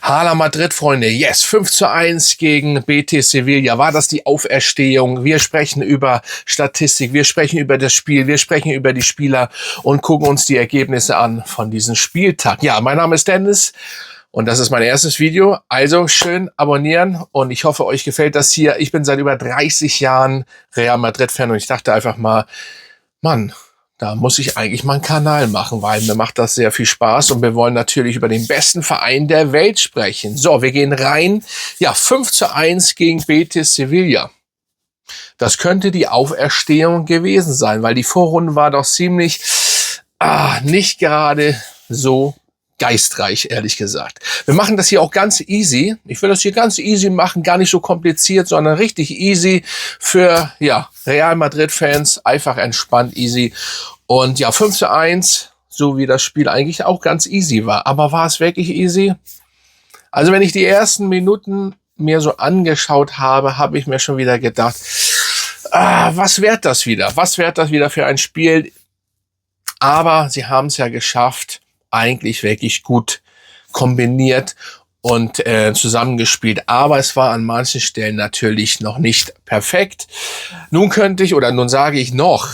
Hala Madrid, Freunde, yes, 5:1 gegen Betis Sevilla. War das die Auferstehung? Wir sprechen über Statistik, wir sprechen über das Spiel, wir sprechen über die Spieler und gucken uns die Ergebnisse an von diesem Spieltag. Ja, mein Name ist Dennis und das ist mein erstes Video. Also schön abonnieren und ich hoffe, euch gefällt das hier. Ich bin seit über 30 Jahren Real Madrid-Fan und ich dachte einfach mal, Mann, da muss ich eigentlich mal einen Kanal machen, weil mir macht das sehr viel Spaß und wir wollen natürlich über den besten Verein der Welt sprechen. So, wir gehen rein. Ja, 5:1 gegen Betis Sevilla. Das könnte die Auferstehung gewesen sein, weil die Vorrunde war doch ziemlich nicht gerade so geistreich, ehrlich gesagt. Wir machen das hier auch ganz easy. Ich will das hier ganz easy machen, gar nicht so kompliziert, sondern richtig easy für, ja, Real Madrid-Fans. Einfach entspannt, easy. Und ja, 5:1, so wie das Spiel eigentlich auch ganz easy war. Aber war es wirklich easy? Also wenn ich die ersten Minuten mir so angeschaut habe, habe ich mir schon wieder gedacht, was wird das wieder? Was wird das wieder für ein Spiel? Aber sie haben es ja geschafft, eigentlich wirklich gut kombiniert und zusammengespielt. Aber es war an manchen Stellen natürlich noch nicht perfekt. Nun sage ich noch,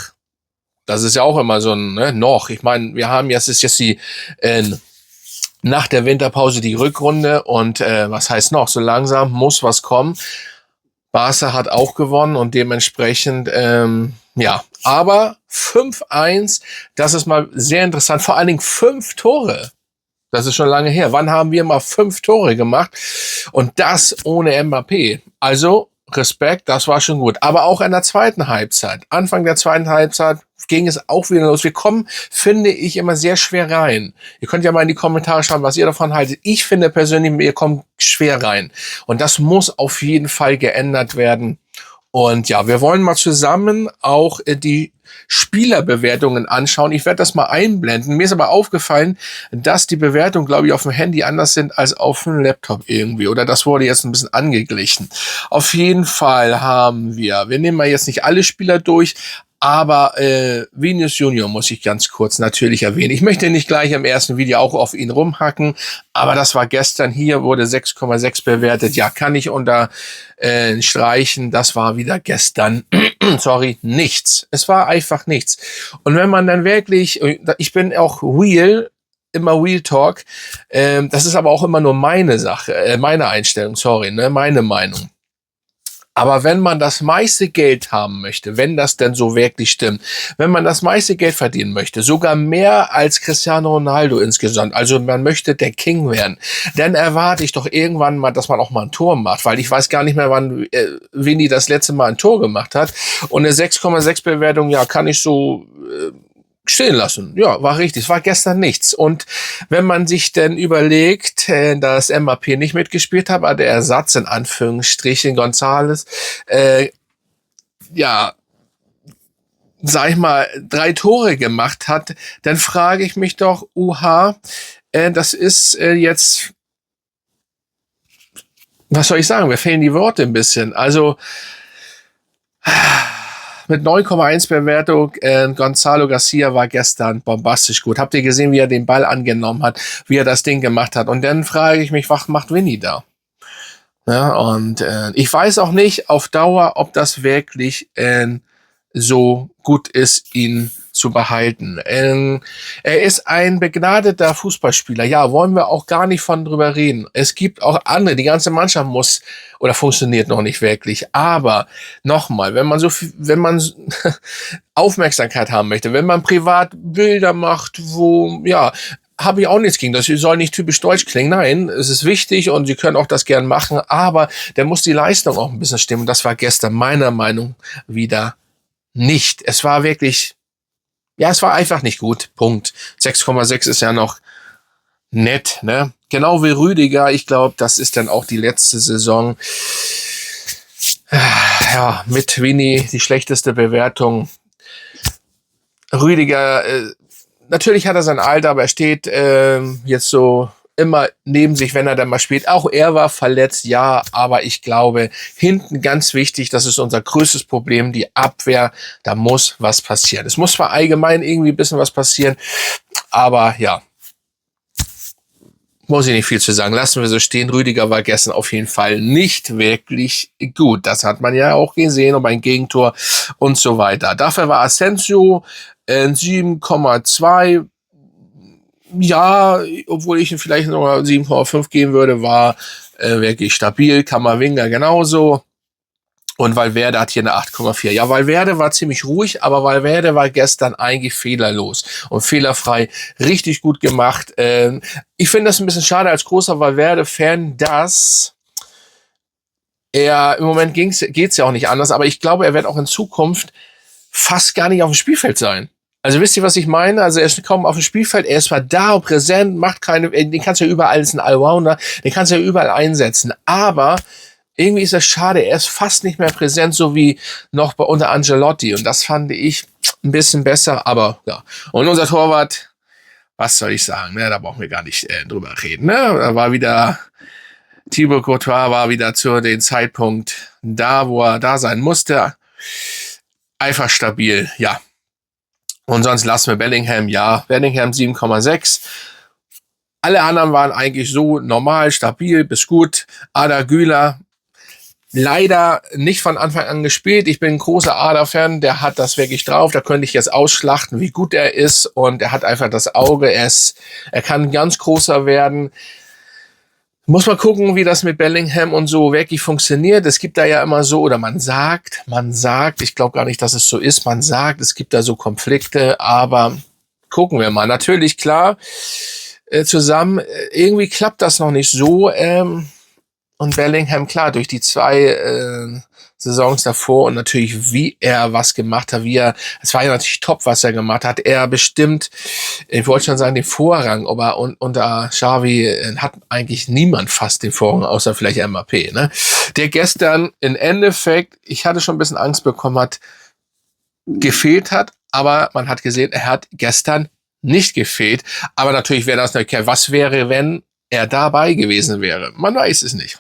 das ist ja auch immer so ein, noch. Ich meine, wir haben jetzt, ist jetzt die, nach der Winterpause die Rückrunde und was heißt noch? So langsam muss was kommen. Barca hat auch gewonnen und dementsprechend, ja, aber 5:1, das ist mal sehr interessant. Vor allen Dingen 5 Tore. Das ist schon lange her. Wann haben wir mal 5 Tore gemacht? Und das ohne Mbappé. Also Respekt, das war schon gut. Aber auch in der zweiten Halbzeit. Anfang der zweiten Halbzeit ging es auch wieder los. Wir kommen, finde ich, immer sehr schwer rein. Ihr könnt ja mal in die Kommentare schreiben, was ihr davon haltet. Ich finde persönlich, ihr kommt schwer rein. Und das muss auf jeden Fall geändert werden. Und ja, wir wollen mal zusammen auch die Spielerbewertungen anschauen. Ich werde das mal einblenden. Mir ist aber aufgefallen, dass die Bewertungen, glaube ich, auf dem Handy anders sind als auf dem Laptop irgendwie. Oder das wurde jetzt ein bisschen angeglichen. Auf jeden Fall wir nehmen mal jetzt nicht alle Spieler durch, aber Vinícius Junior muss ich ganz kurz natürlich erwähnen. Ich möchte nicht gleich im ersten Video auch auf ihn rumhacken, aber das war gestern hier, wurde 6,6 bewertet. Ja, kann ich streichen. Das war wieder gestern, sorry, nichts. Es war einfach nichts. Und wenn man dann wirklich, ich bin auch immer Real Talk, das ist aber auch immer nur meine Sache, meine Einstellung, meine Meinung. Aber wenn man das meiste Geld haben möchte, wenn das denn so wirklich stimmt, wenn man das meiste Geld verdienen möchte, sogar mehr als Cristiano Ronaldo insgesamt, also man möchte der King werden, dann erwarte ich doch irgendwann mal, dass man auch mal ein Tor macht, weil ich weiß gar nicht mehr, wann Vini das letzte Mal ein Tor gemacht hat. Und eine 6,6 Bewertung, ja, kann ich so stehen lassen. Ja, war richtig. Es war gestern nichts. Und wenn man sich denn überlegt, dass Mbappé nicht mitgespielt hat, aber der Ersatz in Anführungsstrichen González, ja, sag ich mal, 3 Tore gemacht hat, dann frage ich mich doch, das ist jetzt, was soll ich sagen? Mir fehlen die Worte ein bisschen. Also, mit 9,1 Bewertung, Gonzalo Garcia war gestern bombastisch gut. Habt ihr gesehen, wie er den Ball angenommen hat, wie er das Ding gemacht hat? Und dann frage ich mich, was macht Vini da? Ja, und ich weiß auch nicht auf Dauer, ob das wirklich so gut ist, ihn zu behalten. Er ist ein begnadeter Fußballspieler. Ja, wollen wir auch gar nicht drüber reden. Es gibt auch andere. Die ganze Mannschaft funktioniert noch nicht wirklich. Aber nochmal, wenn man Aufmerksamkeit haben möchte, wenn man privat Bilder macht, habe ich auch nichts gegen. Das soll nicht typisch deutsch klingen. Nein, es ist wichtig und Sie können auch das gern machen. Aber da muss die Leistung auch ein bisschen stimmen. Das war gestern meiner Meinung wieder nicht. Es war wirklich, es war einfach nicht gut. Punkt. 6,6 ist ja noch nett, ne? Genau wie Rüdiger. Ich glaube, das ist dann auch die letzte Saison. Ja, mit Vini die schlechteste Bewertung. Rüdiger, natürlich hat er sein Alter, aber er steht jetzt so immer neben sich, wenn er dann mal spielt. Auch er war verletzt, ja, aber ich glaube, hinten ganz wichtig, das ist unser größtes Problem, die Abwehr, da muss was passieren. Es muss zwar allgemein irgendwie ein bisschen was passieren, aber ja, muss ich nicht viel zu sagen. Lassen wir so stehen. Rüdiger war gestern auf jeden Fall nicht wirklich gut. Das hat man ja auch gesehen, um ein Gegentor und so weiter. Dafür war Asensio 7,2. Ja, obwohl ich ihm vielleicht noch 7,5 geben würde, war wirklich stabil. Camavinga genauso. Und Valverde hat hier eine 8,4. Ja, Valverde war ziemlich ruhig, aber Valverde war gestern eigentlich fehlerlos und fehlerfrei. Richtig gut gemacht. Ich finde das ein bisschen schade als großer Valverde-Fan, dass im Moment geht's ja auch nicht anders, aber ich glaube, er wird auch in Zukunft fast gar nicht auf dem Spielfeld sein. Also wisst ihr, was ich meine? Also er ist kaum auf dem Spielfeld, er ist zwar da und präsent, macht den kannst du ja überall, ist ein Allrounder, den kannst du ja überall einsetzen, aber irgendwie ist das schade, er ist fast nicht mehr präsent, so wie noch unter Ancelotti. Und das fand ich ein bisschen besser, aber ja. Und unser Torwart, was soll ich sagen, ne? Da brauchen wir gar nicht drüber reden. Ne? Da war wieder, Thibaut Courtois war wieder zu dem Zeitpunkt da, wo er da sein musste. Einfach stabil, ja. Und sonst lassen wir Bellingham, ja. Bellingham 7,6. Alle anderen waren eigentlich so normal, stabil bis gut. Arda Güler, leider nicht von Anfang an gespielt. Ich bin ein großer Ada-Fan, der hat das wirklich drauf. Da könnte ich jetzt ausschlachten, wie gut er ist. Und er hat einfach das Auge. Er kann ganz großer werden. Muss mal gucken, wie das mit Bellingham und so wirklich funktioniert. Es gibt da ja immer so, oder man sagt, ich glaube gar nicht, dass es so ist. Man sagt, es gibt da so Konflikte, aber gucken wir mal. Natürlich, klar, zusammen, irgendwie klappt das noch nicht so. Und Bellingham, klar, durch die 2 Saisons davor und natürlich, wie er was gemacht hat, es war ja natürlich top, was er gemacht hat. Er bestimmt, ich wollte schon sagen, den Vorrang, aber unter Xavi hat eigentlich niemand fast den Vorrang, außer vielleicht Mbappé, ne? Der gestern im Endeffekt, ich hatte schon ein bisschen Angst bekommen, gefehlt hat, aber man hat gesehen, er hat gestern nicht gefehlt. Aber natürlich wäre das eine, was wäre, wenn er dabei gewesen wäre. Man weiß es nicht.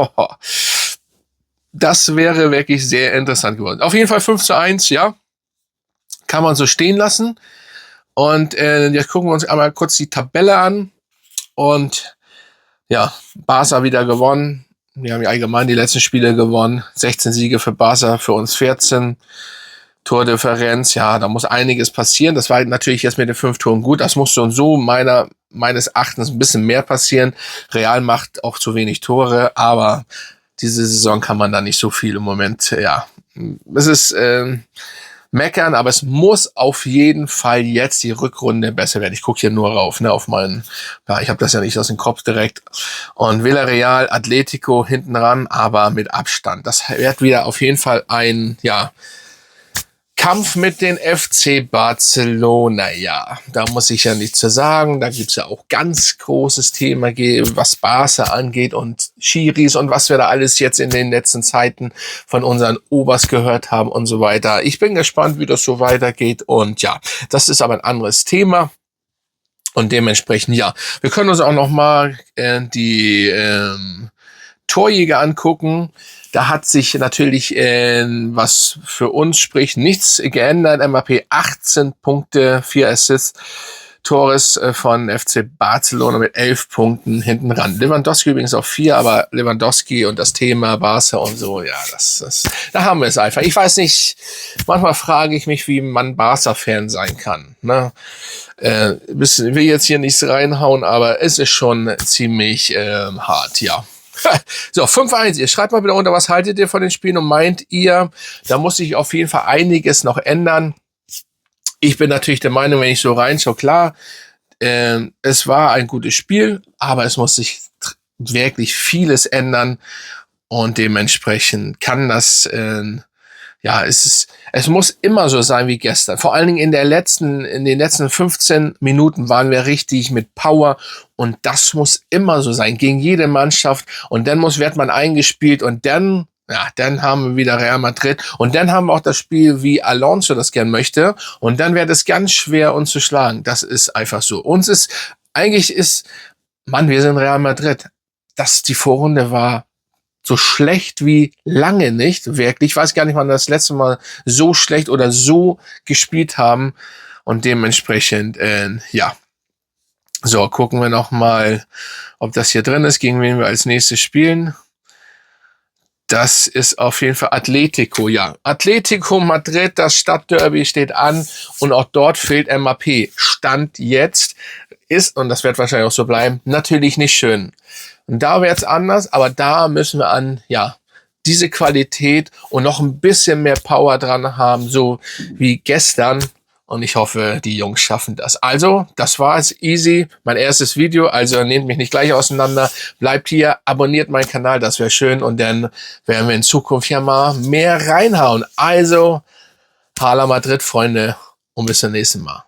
Das wäre wirklich sehr interessant geworden. Auf jeden Fall 5:1, ja. Kann man so stehen lassen. Und jetzt gucken wir uns einmal kurz die Tabelle an. Und ja, Barca wieder gewonnen. Wir haben ja allgemein die letzten Spiele gewonnen. 16 Siege für Barca, für uns 14. Tordifferenz, ja, da muss einiges passieren. Das war natürlich jetzt mit den 5 Toren gut. Das muss so und so meines Erachtens ein bisschen mehr passieren. Real macht auch zu wenig Tore, aber diese Saison kann man da nicht so viel im Moment, ja. Es ist meckern, aber es muss auf jeden Fall jetzt die Rückrunde besser werden. Ich gucke hier nur rauf, ne, auf meinen, ja, ich habe das ja nicht aus dem Kopf direkt. Und Villarreal, Atletico hinten ran, aber mit Abstand. Das wird wieder auf jeden Fall ein, ja, Kampf mit den FC Barcelona, ja, da muss ich ja nichts zu sagen. Da gibt's ja auch ganz großes Thema, was Barca angeht und Schiris und was wir da alles jetzt in den letzten Zeiten von unseren Obers gehört haben und so weiter. Ich bin gespannt, wie das so weitergeht und ja, das ist aber ein anderes Thema. Und dementsprechend, ja, wir können uns auch noch mal die Torjäger angucken. Da hat sich natürlich, was für uns spricht, nichts geändert. Mbappé 18 Punkte, 4 Assists. Torres von FC Barcelona mit 11 Punkten hinten ran. Lewandowski übrigens auch 4, aber Lewandowski und das Thema Barca und so, ja, da haben wir es einfach. Ich weiß nicht, manchmal frage ich mich, wie man Barca-Fan sein kann. Ne? Ich will jetzt hier nichts reinhauen, aber es ist schon ziemlich hart, ja. So, 5:1. Ihr schreibt mal bitte unter, was haltet ihr von den Spielen und meint ihr, da muss sich auf jeden Fall einiges noch ändern. Ich bin natürlich der Meinung, wenn ich so reinschaue, klar, es war ein gutes Spiel, aber es muss sich wirklich vieles ändern und dementsprechend kann das, ja, es muss immer so sein wie gestern. Vor allen Dingen in den letzten 15 Minuten waren wir richtig mit Power und das muss immer so sein, gegen jede Mannschaft und dann wird man eingespielt und dann haben wir wieder Real Madrid und dann haben wir auch das Spiel, wie Alonso das gern möchte und dann wird es ganz schwer, uns zu schlagen. Das ist einfach so. Wir sind Real Madrid. Die Vorrunde war so schlecht wie lange nicht, wirklich. Ich weiß gar nicht, wann wir das letzte Mal so schlecht oder so gespielt haben. Und dementsprechend, ja, So, gucken wir noch mal, ob das hier drin ist, gegen wen wir als nächstes spielen. Das ist auf jeden Fall Atletico, ja. Atletico Madrid, das Stadtderby steht an und auch dort fehlt Mbappé. Stand jetzt ist, und das wird wahrscheinlich auch so bleiben, natürlich nicht schön. Und da wäre es anders, aber da müssen wir an, ja, diese Qualität und noch ein bisschen mehr Power dran haben, so wie gestern. Und ich hoffe, die Jungs schaffen das. Also, das war es, easy. Mein erstes Video, also nehmt mich nicht gleich auseinander. Bleibt hier, abonniert meinen Kanal, das wäre schön. Und dann werden wir in Zukunft ja mal mehr reinhauen. Also, Hala Madrid, Freunde, und bis zum nächsten Mal.